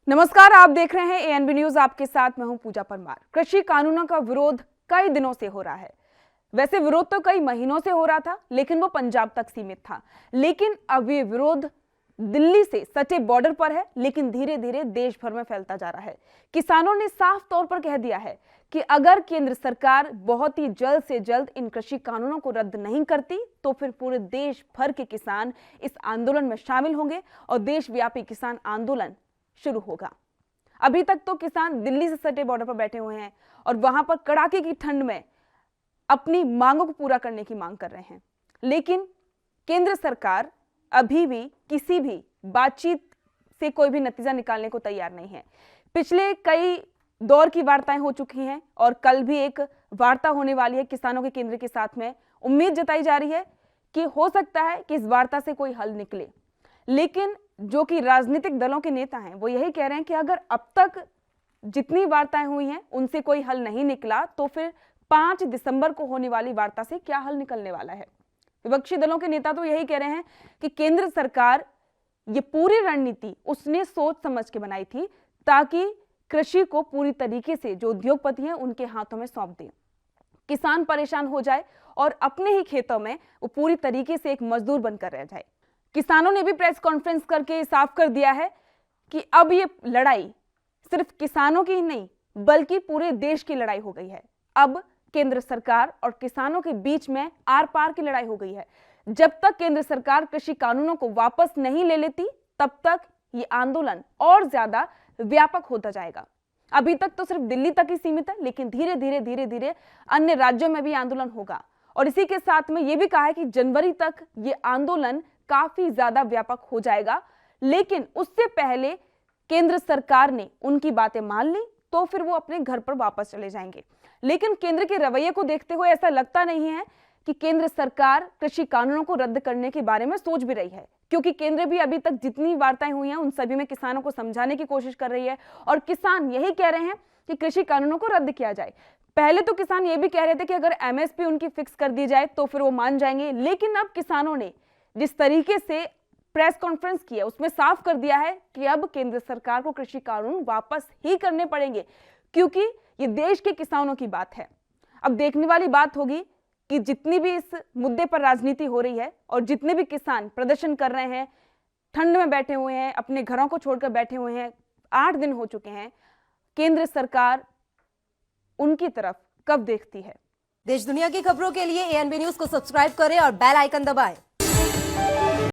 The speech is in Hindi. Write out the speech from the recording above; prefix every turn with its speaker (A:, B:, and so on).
A: नमस्कार, आप देख रहे हैं एएनबी न्यूज। आपके साथ मैं हूं पूजा परमार। कृषि कानूनों का विरोध कई दिनों से हो रहा है। वैसे विरोध तो कई महीनों से हो रहा था, लेकिन वो पंजाब तक सीमित था। लेकिन अब ये विरोध दिल्ली से सटे बॉर्डर पर है, लेकिन धीरे धीरे देश भर में फैलता जा रहा है। किसानों ने साफ तौर पर कह दिया है कि अगर केंद्र सरकार बहुत ही जल्द से जल्द इन कृषि कानूनों को रद्द नहीं करती तो फिर पूरे देश भर के किसान इस आंदोलन में शामिल होंगे और देशव्यापी किसान आंदोलन शुरू होगा। अभी तक तो किसान दिल्ली से सटे बॉर्डर पर बैठे हुए हैं और वहां पर कड़ाके की ठंड में अपनी मांगों को पूरा करने की मांग कर रहे हैं। लेकिन केंद्र सरकार अभी भी किसी भी बातचीत से कोई भी नतीजा निकालने को तैयार नहीं है। पिछले कई दौर की वार्ताएं हो चुकी हैं और कल भी एक वार्ता होने वाली है किसानों के केंद्र के साथ में। उम्मीद जताई जा रही है कि हो सकता है कि इस वार्ता से कोई हल निकले। लेकिन जो कि राजनीतिक दलों के नेता हैं वो यही कह रहे हैं कि अगर अब तक जितनी वार्ताएं हुई हैं उनसे कोई हल नहीं निकला तो फिर 5 दिसंबर को होने वाली वार्ता से क्या हल निकलने वाला है। विपक्षी दलों के नेता तो यही कह रहे हैं कि केंद्र सरकार ये पूरी रणनीति उसने सोच समझ के बनाई थी ताकि कृषि को पूरी तरीके से जो उद्योगपति हैं उनके हाथों में सौंप दें, किसान परेशान हो जाए और अपने ही खेतों में वो पूरी तरीके से एक मजदूर बनकर रह जाए। किसानों ने भी प्रेस कॉन्फ्रेंस करके साफ कर दिया है कि अब ये लड़ाई सिर्फ किसानों की ही नहीं बल्कि पूरे देश की लड़ाई हो गई है। अब केंद्र सरकार और किसानों के बीच में आर पार की लड़ाई हो गई है। जब तक केंद्र सरकार कृषि कानूनों को वापस नहीं ले लेती तब तक ये आंदोलन और ज्यादा व्यापक होता जाएगा। अभी तक तो सिर्फ दिल्ली तक ही सीमित है, लेकिन धीरे धीरे अन्य राज्यों में भी आंदोलन होगा। और इसी के साथ में ये भी कहा है कि जनवरी तक ये आंदोलन काफी ज्यादा व्यापक हो जाएगा। लेकिन उससे पहले केंद्र सरकार ने उनकी बातें मान ली तो फिर वो अपने घर पर वापस चले जाएंगे। लेकिन केंद्र के रवैये को देखते हुए ऐसा लगता नहीं है कि केंद्र सरकार कृषि कानूनों को रद्द करने के बारे में सोच भी रही है, क्योंकि केंद्र भी अभी तक जितनी वार्ताएं हुई हैं उन सभी में किसानों को समझाने की कोशिश कर रही है और किसान यही कह रहे हैं कि कृषि कानूनों को रद्द किया जाए। पहले तो किसान ये भी कह रहे थे कि अगर एमएसपी उनकी फिक्स कर दी जाए तो फिर वो मान जाएंगे, लेकिन अब किसानों ने जिस तरीके से प्रेस कॉन्फ्रेंस की है उसमें साफ कर दिया है कि अब केंद्र सरकार को कृषि कानून वापस ही करने पड़ेंगे, क्योंकि ये देश के किसानों की बात है। अब देखने वाली बात होगी कि जितनी भी इस मुद्दे पर राजनीति हो रही है और जितने भी किसान प्रदर्शन कर रहे हैं, ठंड में बैठे हुए हैं, अपने घरों को छोड़कर बैठे हुए हैं, 8 दिन हो चुके हैं, केंद्र सरकार उनकी तरफ कब देखती है।
B: देश दुनिया की खबरों के लिए एएनबी न्यूज को सब्सक्राइब करें और बेल आइकन दबाएं।